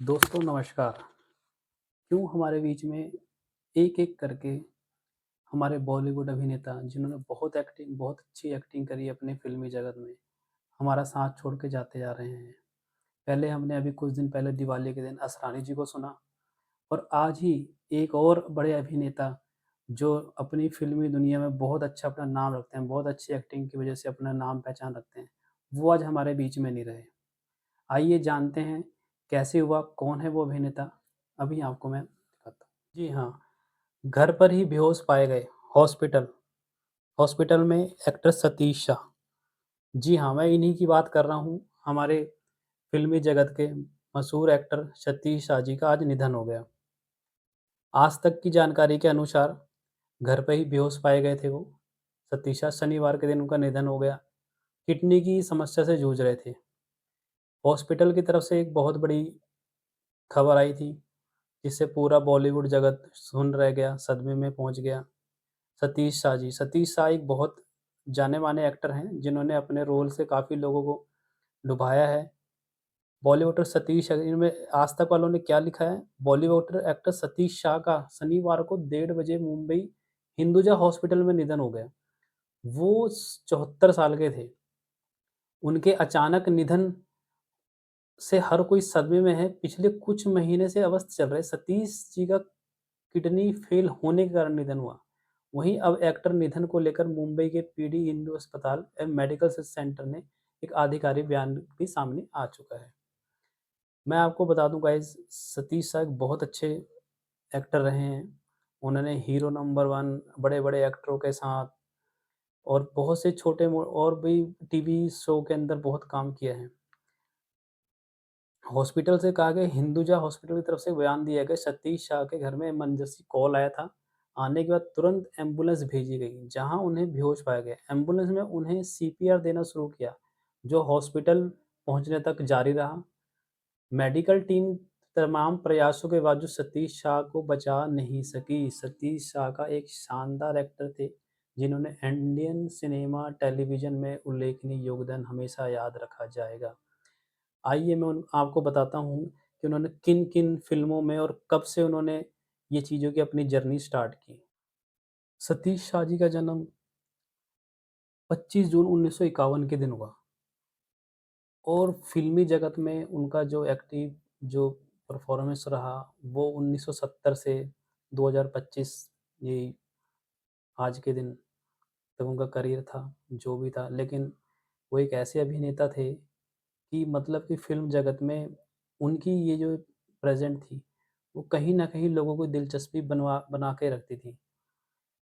दोस्तों नमस्कार। क्यों हमारे बीच में एक-एक करके हमारे बॉलीवुड अभिनेता जिन्होंने बहुत अच्छी एक्टिंग करी है अपने फ़िल्मी जगत में, हमारा साथ छोड़ के जाते जा रहे हैं। पहले हमने अभी कुछ दिन पहले दिवाली के दिन असरानी जी को सुना और आज ही एक और बड़े अभिनेता जो अपनी फ़िल्मी दुनिया में बहुत अच्छा अपना नाम रखते हैं, बहुत अच्छी एक्टिंग की वज़ह से अपना नाम पहचान रखते हैं, वो आज हमारे बीच में नहीं रहे। आइए जानते हैं कैसे हुआ, कौन है वो अभिनेता? अभी आपको मैं दिखाता हूँ। जी हाँ, घर पर ही बेहोश पाए गए, हॉस्पिटल हॉस्पिटल में एक्टर सतीश शाह। जी हाँ, मैं इन्हीं की बात कर रहा हूँ। हमारे फ़िल्मी जगत के मशहूर एक्टर सतीश शाह जी का आज निधन हो गया। आज तक की जानकारी के अनुसार घर पे ही बेहोश पाए गए थे वो। सतीश शाह शनिवार के दिन उनका निधन हो गया। किडनी की समस्या से जूझ रहे थे। हॉस्पिटल की तरफ से एक बहुत बड़ी खबर आई थी, जिससे पूरा बॉलीवुड जगत सुन्न रह गया, सदमे में पहुँच गया। सतीश शाह एक बहुत जाने-माने एक्टर हैं, जिन्होंने अपने रोल से काफ़ी लोगों को लुभाया है। बॉलीवुड सतीश इनमें आज तक वालों ने क्या लिखा है, बॉलीवुड एक्टर सतीश शाह का शनिवार को 1:30 बजे मुंबई हिंदुजा हॉस्पिटल में निधन हो गया। वो 74 साल के थे। उनके अचानक निधन से हर कोई सदमे में है। पिछले कुछ महीने से अवस्थ चल रहे सतीश जी का किडनी फेल होने के कारण निधन हुआ। वहीं अब एक्टर निधन को लेकर मुंबई के पीडी हिंदू अस्पताल एवं मेडिकल सेंटर ने एक आधिकारिक बयान भी सामने आ चुका है। मैं आपको बता दूं गाइस, सतीश शाह एक बहुत अच्छे एक्टर रहे हैं। उन्होंने हीरो नंबर वन बड़े-बड़े एक्टरों के साथ और बहुत से और भी टीवी शो के अंदर बहुत काम किया है। हॉस्पिटल से कहा गया, हिंदुजा हॉस्पिटल की तरफ से बयान दिया गया, सतीश शाह के घर में इमरजेंसी कॉल आया था। आने के बाद तुरंत एम्बुलेंस भेजी गई, जहां उन्हें बेहोश पाया गया। एम्बुलेंस में उन्हें सीपीआर देना शुरू किया, जो हॉस्पिटल पहुंचने तक जारी रहा। मेडिकल टीम तमाम प्रयासों के बावजूद सतीश शाह को बचा नहीं सकी। सतीश शाह का एक शानदार एक्टर थे, जिन्होंने इंडियन सिनेमा टेलीविज़न में उल्लेखनीय योगदान हमेशा याद रखा जाएगा। आइए मैं उन आपको बताता हूँ कि उन्होंने किन-किन फ़िल्मों में और कब से उन्होंने ये चीज़ों की अपनी जर्नी स्टार्ट की। सतीश शाह जी का जन्म 25 जून 1951 के दिन हुआ और फ़िल्मी जगत में उनका जो परफ़ॉर्मेंस रहा, वो 1970 से 2025 ये आज के दिन तक उनका करियर था, जो भी था। लेकिन वो एक ऐसे अभिनेता थे कि मतलब कि फ़िल्म जगत में उनकी ये जो प्रेज़ेंट थी, वो कहीं न कहीं लोगों को दिलचस्पी बना के रखती थी।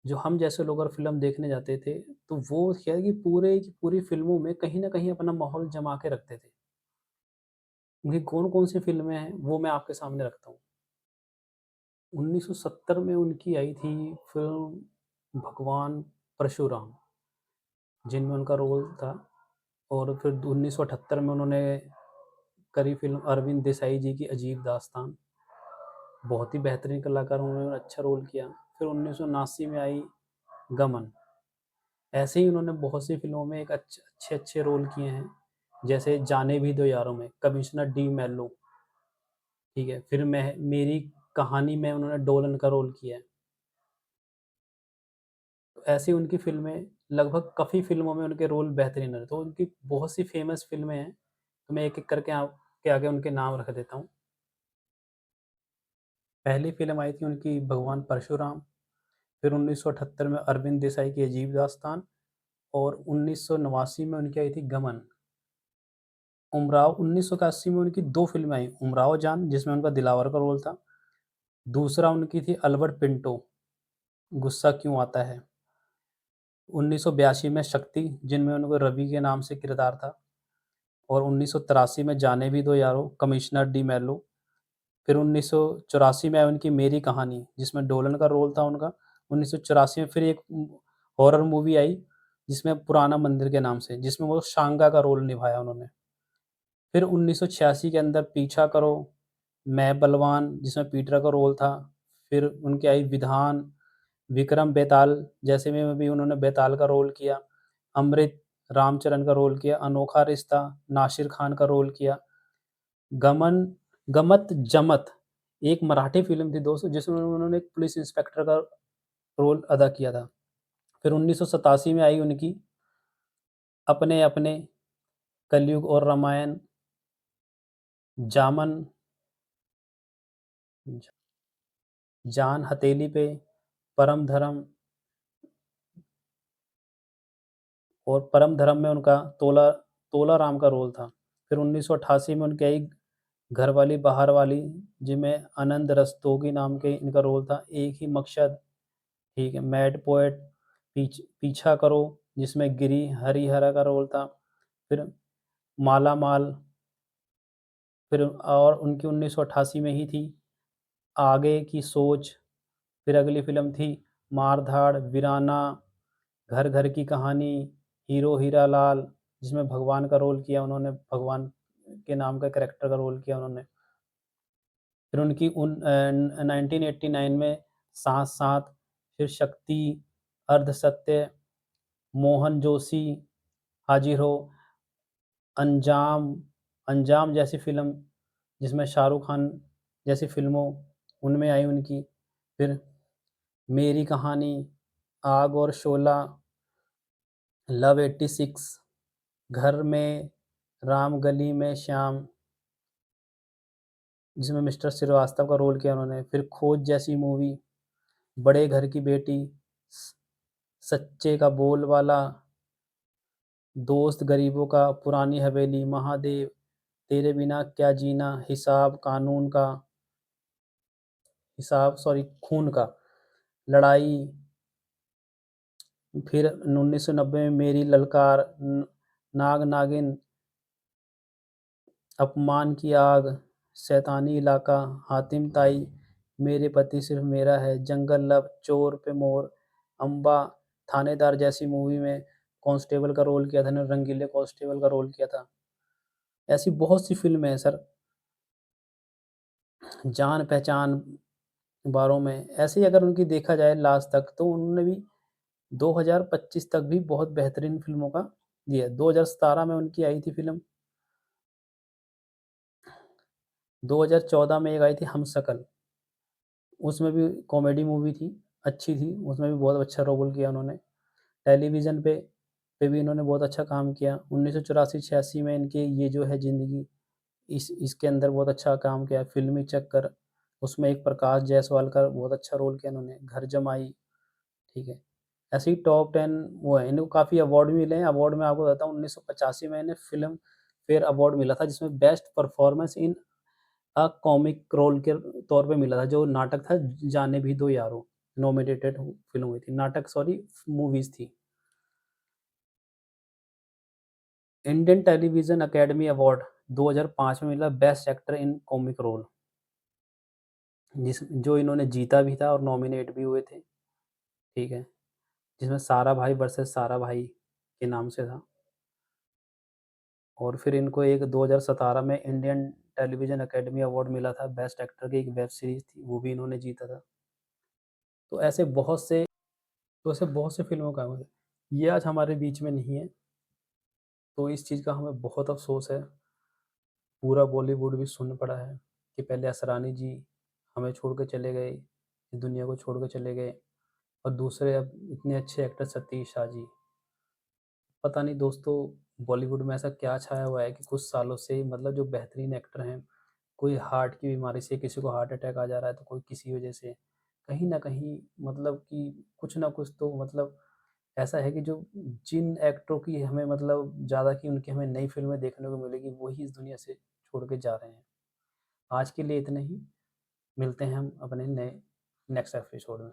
जो हम जैसे लोग अगर फ़िल्म देखने जाते थे, तो वो क्या है कि पूरे की पूरी फ़िल्मों में कहीं न कहीं अपना माहौल जमा के रखते थे। उनकी कौन-कौन सी फ़िल्में हैं, वो मैं आपके सामने रखता हूँ। 1970 में उनकी आई थी फ़िल्म भगवान परशुराम, जिनमें उनका रोल था और फिर 1978 में उन्होंने करी फ़िल्म अरविंद देसाई जी की अजीब दास्तान। बहुत ही बेहतरीन कलाकार, उन्होंने अच्छा रोल किया। फिर 1979 में आई गमन। ऐसे ही उन्होंने बहुत सी फ़िल्मों में एक अच्छे-अच्छे रोल किए हैं, जैसे जाने भी दो यारों में कमिश्नर डी मेलो, ठीक है? फिर मैं मेरी कहानी में उन्होंने डोलन का रोल किया है। तो ऐसी उनकी फ़िल्में लगभग काफ़ी फ़िल्मों में उनके रोल बेहतरीन रहे। तो उनकी बहुत सी फ़ेमस फ़िल्में हैं, तो मैं एक-एक करके आपके आगे उनके नाम रख देता हूँ। पहली फ़िल्म आई थी उनकी भगवान परशुराम, फिर 1978 में अरविंद देसाई की अजीब दास्तान और 1989 में उनकी आई थी गमन। उमराव 1981 में उनकी 2 फ़िल्में आई, उमराव जान जिसमें उनका दिलावर का रोल था, दूसरा उनकी थी अल्बर्ट पिंटो, गुस्सा क्यों आता है। 1982 में शक्ति, जिनमें उनको रवि के नाम से किरदार था और 1983 में जाने भी दो यारो, कमिश्नर डी मेलो। फिर 1984 में आई उनकी मेरी कहानी, जिसमें डोलन का रोल था उनका। 1984 में फिर एक हॉरर मूवी आई, जिसमें पुराना मंदिर के नाम से, जिसमें वो शांगा का रोल निभाया उन्होंने। फिर 1986 के अंदर पीछा करो, मैं बलवान, जिसमें पीटर का रोल था। फिर उनकी आई विधान, विक्रम बेताल जैसे में भी उन्होंने बेताल का रोल किया। अमृत, रामचरण का रोल किया। अनोखा रिश्ता, नासिर खान का रोल किया। गमन गमत जमत एक मराठी फ़िल्म थी दोस्तों जिसमें उन्होंने एक पुलिस इंस्पेक्टर का रोल अदा किया था। फिर 1987 में आई उनकी अपने अपने, कलयुग और रामायण, जामन, जान हथेली पे, परम धर्म और परम धर्म में उनका तोला तोला राम का रोल था। फिर 1988 में उनकी आई घरवाली बाहर वाली जिनमें आनंद रस्तोगी नाम के इनका रोल था। एक ही मकसद, ठीक है, मैड पोएट, पीछा करो जिसमें गिरी हरिहरा का रोल था। फिर माला माल, फिर और उनकी 1988 में ही थी आगे की सोच। फिर अगली फ़िल्म थी मार-धाड़, वीराना, घर-घर की कहानी, हीरो हीरा लाल जिसमें भगवान का रोल किया उन्होंने, भगवान के नाम का कैरेक्टर का रोल किया उन्होंने। फिर उनकी 1989 में साथ-साथ, फिर शक्ति, अर्धसत्य, मोहन जोशी, हाजिर हो, अंजाम अंजाम जैसी फ़िल्म जिसमें शाहरुख खान जैसी फ़िल्मों उनमें आई उनकी। फिर मेरी कहानी, आग और शोला, लव 86, घर में राम गली में श्याम जिसमें मिस्टर श्रीवास्तव का रोल किया उन्होंने। फिर खोज जैसी मूवी, बड़े घर की बेटी, स सच्चे का बोलबाला, दोस्त गरीबों का, पुरानी हवेली, महादेव, तेरे बिना क्या जीना, खून का, लड़ाई, फिर 1990 में मेरी ललकार, नाग-नागिन, अपमान की आग, शैतानी इलाका, हातिम ताई, मेरे पति सिर्फ मेरा है, जंगल लव, चोर पे मोर, अम्बा, थानेदार जैसी मूवी में कांस्टेबल का रोल किया था ना, रंगीले कांस्टेबल का रोल किया था। ऐसी बहुत सी फ़िल्में हैं सर, जान पहचान, बारों में, ऐसे ही अगर उनकी देखा जाए लास्ट तक तो उन्होंने भी 2025 तक भी बहुत बेहतरीन फ़िल्मों का दिया है। 2017 में उनकी आई थी फ़िल्म, 2014 में एक आई थी हमशक्ल, उसमें भी कॉमेडी मूवी थी, अच्छी थी, उसमें भी बहुत अच्छा रोल किया उन्होंने। टेलीविज़न पे भी इन्होंने बहुत अच्छा काम किया। 1984-86 में इनकी ये जो है ज़िंदगी, इस इसके अंदर बहुत अच्छा काम किया। फ़िल्मी चक्कर, उसमें एक प्रकाश जायसवाल का बहुत अच्छा रोल किया इन्होंने। घर जमाई, ठीक है। ऐसे ही टॉप 10 वो है, इनको काफ़ी अवार्ड भी मिले हैं। अवार्ड मैं आपको बताता हूँ 1985 में इन्हें फ़िल्म फेयर अवार्ड मिला था जिसमें best performance in comic role के तौर पे मिला था, जो नाटक था जाने भी दो यारो, नॉमिनेटेड फ़िल्म हुई थी। नाटक सॉरी मूवीज़ थी। इंडियन टेलीविज़न अकेडमी अवार्ड 2005 में मिला best actor in comic role, जो इन्होंने जीता भी था और नॉमिनेट भी हुए थे, ठीक है। जिसमें सारा भाई वर्सेस सारा भाई के नाम से था। और फिर इनको एक 2017 में इंडियन टेलीविज़न अकेडमी अवार्ड मिला था, बेस्ट एक्टर की एक वेब सीरीज़ थी, वो भी इन्होंने जीता था। तो ऐसे बहुत से फ़िल्मों का ये आज हमारे बीच में नहीं है, तो इस चीज़ का हमें बहुत अफ़सोस है। पूरा बॉलीवुड भी सुन पड़ा है कि पहले असरानी जी हमें छोड़ के चले गए, इस दुनिया को छोड़ के चले गए, और दूसरे अब इतने अच्छे एक्टर सतीश शाह जी। पता नहीं दोस्तों बॉलीवुड में ऐसा क्या छाया हुआ है कि कुछ सालों से मतलब जो बेहतरीन एक्टर हैं, कोई हार्ट की बीमारी से किसी को हार्ट अटैक आ जा रहा है, तो कोई किसी वजह से, कहीं न कहीं मतलब कि कुछ ना कुछ तो मतलब ऐसा है कि जो जिन एक्टरों की हमें मतलब ज़्यादा की उनकी हमें नई फ़िल्में देखने को मिलेगी, वही इस दुनिया से छोड़ के जा रहे हैं। आज के लिए इतना ही, मिलते हैं हम अपने नए नेक्स्ट एपिसोड में।